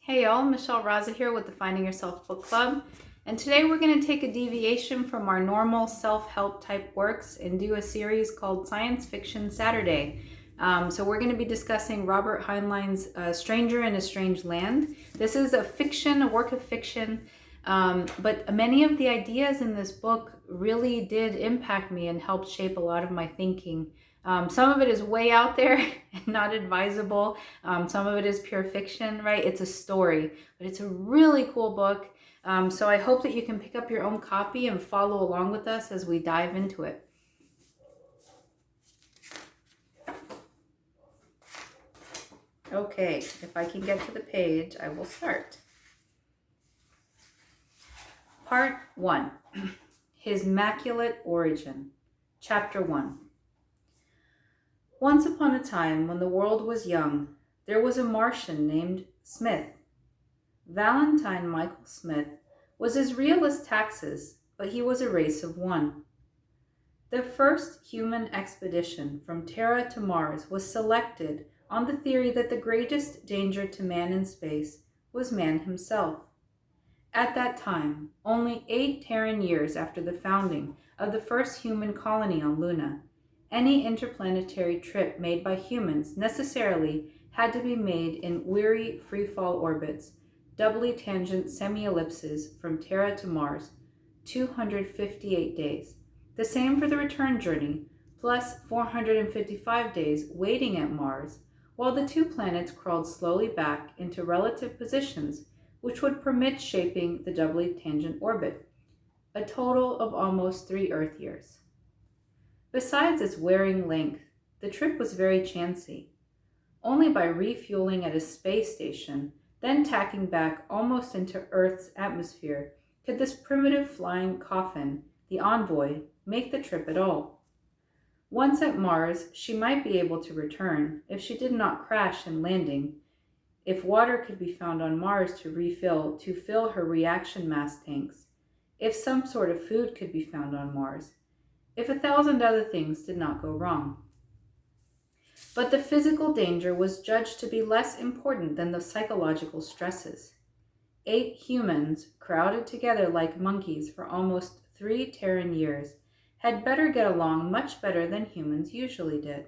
Hey y'all, Michelle Raza here with the Finding Yourself Book Club. And today we're going to take a deviation from our normal self-help type works and do a series called Science Fiction Saturday. So we're going to be discussing Robert Heinlein's Stranger in a Strange Land. This is a work of fiction, but many of the ideas in this book really did impact me and helped shape a lot of my thinking. Some of it is way out there and not advisable. Some of it is pure fiction, right? It's a story, but it's a really cool book. So I hope that you can pick up your own copy and follow along with us as we dive into it. Okay, if I can get to the page, I will start. Part 1, His Immaculate Origin, Chapter 1. Once upon a time, when the world was young, there was a Martian named Smith. Valentine Michael Smith was as real as taxes, but he was a race of one. The first human expedition from Terra to Mars was selected on the theory that the greatest danger to man in space was man himself. At that time, only 8 Terran years after the founding of the first human colony on Luna, any interplanetary trip made by humans necessarily had to be made in weary freefall orbits, doubly tangent semi-ellipses from Terra to Mars, 258 days. The same for the return journey, plus 455 days waiting at Mars, while the two planets crawled slowly back into relative positions which would permit shaping the doubly tangent orbit, a total of almost 3 Earth years. Besides its wearing length, the trip was very chancy. Only by refueling at a space station, then tacking back almost into Earth's atmosphere, could this primitive flying coffin, the Envoy, make the trip at all. Once at Mars, she might be able to return if she did not crash in landing, if water could be found on Mars to fill her reaction mass tanks, if some sort of food could be found on Mars, if 1,000 other things did not go wrong. But the physical danger was judged to be less important than the psychological stresses. 8 humans, crowded together like monkeys for almost 3 Terran years, had better get along much better than humans usually did.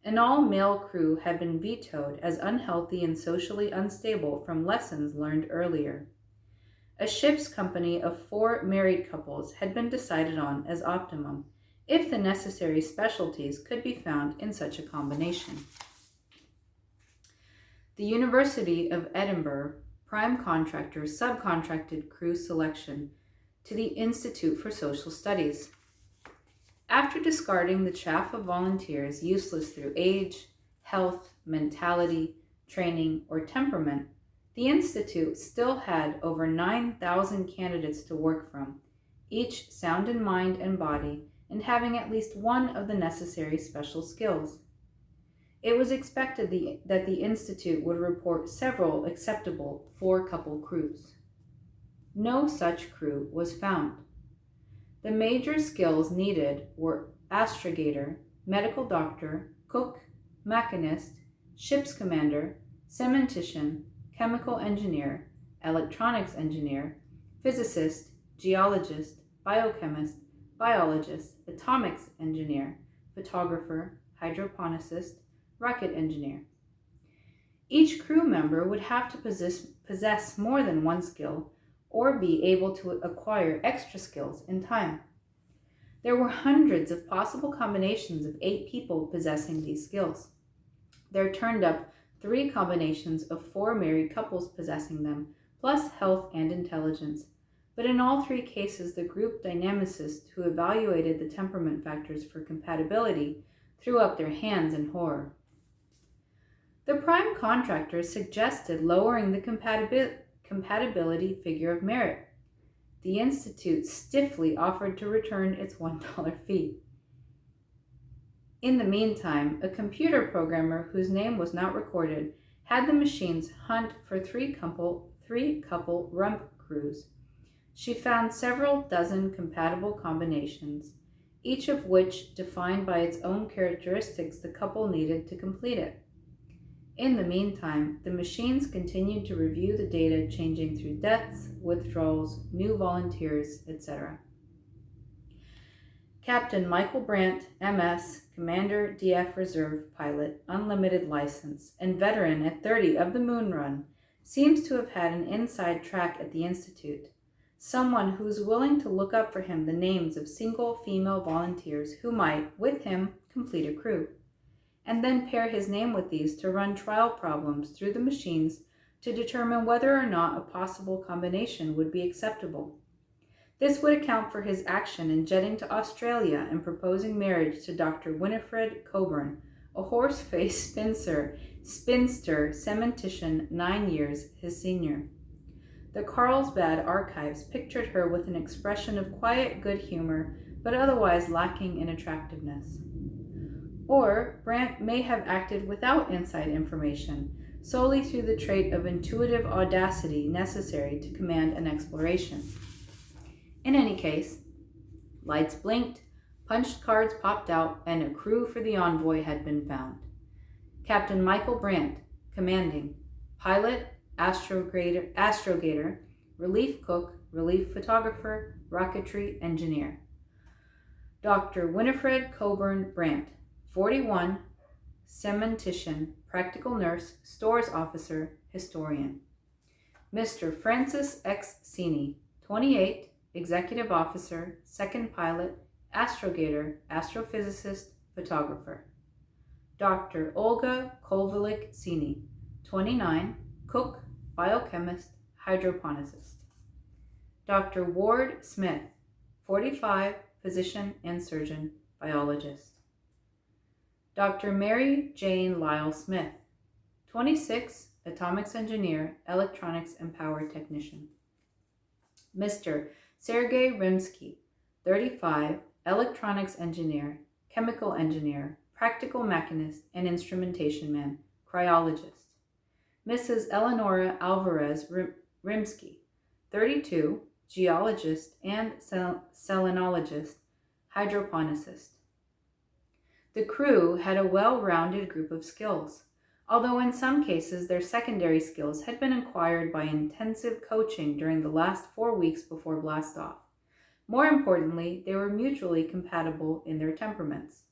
An all-male crew had been vetoed as unhealthy and socially unstable from lessons learned earlier. A ship's company of 4 married couples had been decided on as optimum, if the necessary specialties could be found in such a combination. The University of Edinburgh prime contractor subcontracted crew selection to the Institute for Social Studies. After discarding the chaff of volunteers useless through age, health, mentality, training, or temperament, the Institute still had over 9,000 candidates to work from, each sound in mind and body and having at least one of the necessary special skills. It was expected that the Institute would report several acceptable 4-couple crews. No such crew was found. The major skills needed were astrogator, medical doctor, cook, machinist, ship's commander, cementician, chemical engineer, electronics engineer, physicist, geologist, biochemist, biologist, atomics engineer, photographer, hydroponicist, rocket engineer. Each crew member would have to possess more than one skill or be able to acquire extra skills in time. There were hundreds of possible combinations of 8 people possessing these skills. There turned up 3 combinations of 4 married couples possessing them, plus health and intelligence. But in all 3 cases, the group dynamicist who evaluated the temperament factors for compatibility threw up their hands in horror. The prime contractor suggested lowering the compatibility figure of merit. The Institute stiffly offered to return its $1 fee. In the meantime, a computer programmer whose name was not recorded had the machines hunt for 3-couple rump crews. She found several dozen compatible combinations, each of which defined by its own characteristics the couple needed to complete it. In the meantime, the machines continued to review the data, changing through deaths, withdrawals, new volunteers, etc. Captain Michael Brandt, MS, Commander DF Reserve Pilot, Unlimited License, and veteran at 30 of the moon run, seems to have had an inside track at the Institute, someone who is willing to look up for him the names of single female volunteers who might, with him, complete a crew, and then pair his name with these to run trial problems through the machines to determine whether or not a possible combination would be acceptable. This would account for his action in jetting to Australia and proposing marriage to Dr. Winifred Coburn, a horse-faced spinster cementician 9 years his senior. The Carlsbad archives pictured her with an expression of quiet good humor, but otherwise lacking in attractiveness. Or Brandt may have acted without inside information, solely through the trait of intuitive audacity necessary to command an exploration. In any case, lights blinked, punched cards popped out, and a crew for the Envoy had been found. Captain Michael Brandt, commanding, pilot, astrogator, relief cook, relief photographer, rocketry engineer. Dr. Winifred Coburn Brandt, 41, cementician, practical nurse, stores officer, historian. Mr. Francis X. Sini, 28, executive officer, second pilot, astrogator, astrophysicist, photographer. Dr. Olga Kovalik Sini, 29, cook, biochemist, hydroponicist. Dr. Ward Smith, 45, physician and surgeon, biologist. Dr. Mary Jane Lyle Smith, 26, atomics engineer, electronics and power technician. Mr. Sergei Rimsky, 35, electronics engineer, chemical engineer, practical machinist and instrumentation man, cryologist. Mrs. Eleonora Alvarez Rimsky, 32, geologist and selenologist, hydroponicist. The crew had a well-rounded group of skills, although in some cases their secondary skills had been acquired by intensive coaching during the last 4 weeks before blastoff. More importantly, they were mutually compatible in their temperaments.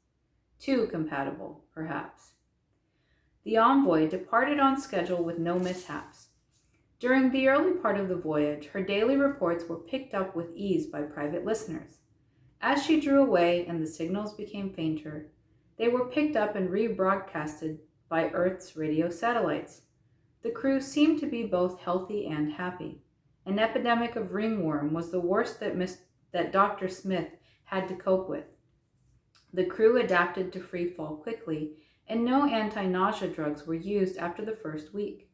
Too compatible, perhaps. The Envoy departed on schedule with no mishaps. During the early part of the voyage, her daily reports were picked up with ease by private listeners. As she drew away and the signals became fainter, they were picked up and rebroadcasted by Earth's radio satellites. The crew seemed to be both healthy and happy. An epidemic of ringworm was the worst that Dr. Smith had to cope with. The crew adapted to free fall quickly, and no anti-nausea drugs were used after the first week.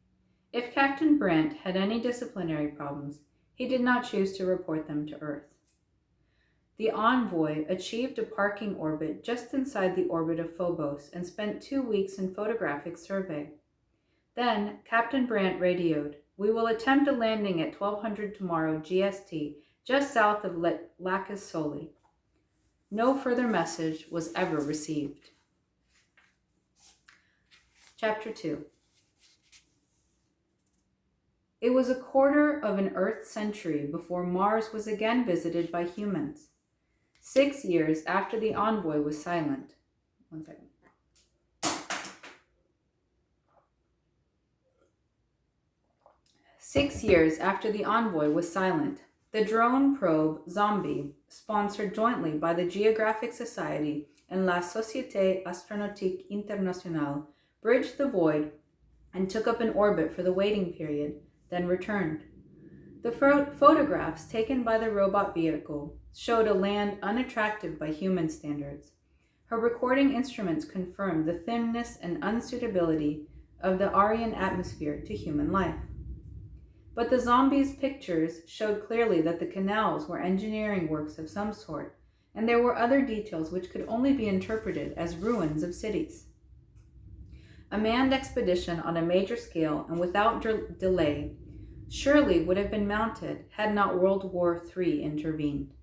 If Captain Brandt had any disciplinary problems, he did not choose to report them to Earth. The Envoy achieved a parking orbit just inside the orbit of Phobos and spent 2 weeks in photographic survey. Then Captain Brandt radioed, "We will attempt a landing at 1200 tomorrow GST, just south of Lacus Soli." No further message was ever received. Chapter 2. It was a quarter of an Earth century before Mars was again visited by humans. 6 years after the Envoy was silent. 1 second. Six years after the Envoy was silent, the drone probe Zombie, sponsored jointly by the Geographic Society and La Société Astronautique Internationale, bridged the void and took up an orbit for the waiting period, then returned. The photographs taken by the robot vehicle showed a land unattractive by human standards. Her recording instruments confirmed the thinness and unsuitability of the Aryan atmosphere to human life. But the Zombie's pictures showed clearly that the canals were engineering works of some sort, and there were other details which could only be interpreted as ruins of cities. A manned expedition on a major scale and without delay surely would have been mounted had not World War III intervened.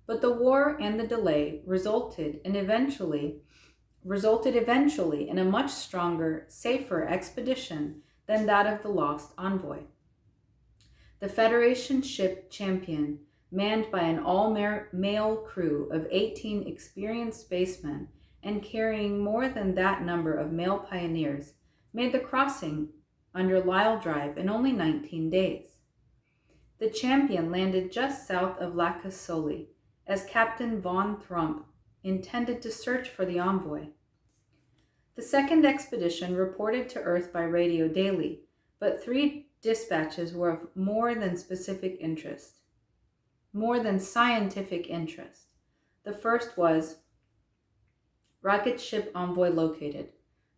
But the war and the delay resulted in eventually resulted eventually in a much stronger, safer expedition than that of the lost envoy. The Federation ship Champion, manned by an all-male crew of 18 experienced spacemen and carrying more than that number of male pioneers, made the crossing under Lyle Drive in only 19 days. The Champion landed just south of Lacasoli, as Captain von Thrump intended to search for the envoy. The second expedition reported to Earth by radio daily, but 3 dispatches were of more than scientific interest. The first was, rocket ship envoy located,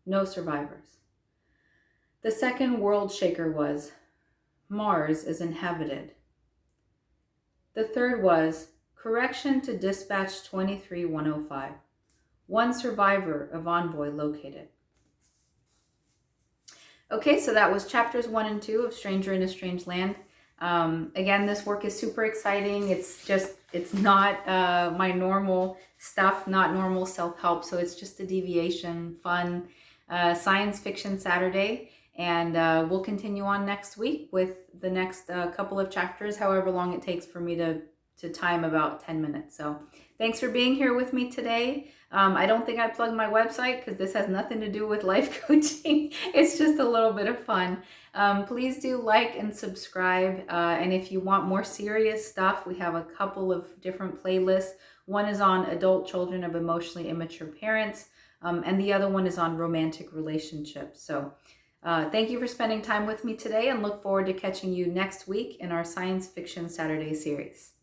no survivors. The second world shaker was, Mars is inhabited. The third was, correction to dispatch 23105, 1 survivor of envoy located. Okay, so that was chapters 1 and 2 of Stranger in a Strange Land. Again, this work is super exciting. It's not my normal stuff, not normal self-help. So it's just a deviation, fun science fiction Saturday. And we'll continue on next week with the next couple of chapters, however long it takes for me to time about 10 minutes. So thanks for being here with me today. I don't think I plugged my website because this has nothing to do with life coaching. It's just a little bit of fun. Please do like and subscribe. And if you want more serious stuff, we have a couple of different playlists. One is on adult children of emotionally immature parents, and the other one is on romantic relationships. So thank you for spending time with me today, and look forward to catching you next week in our Science Fiction Saturday series.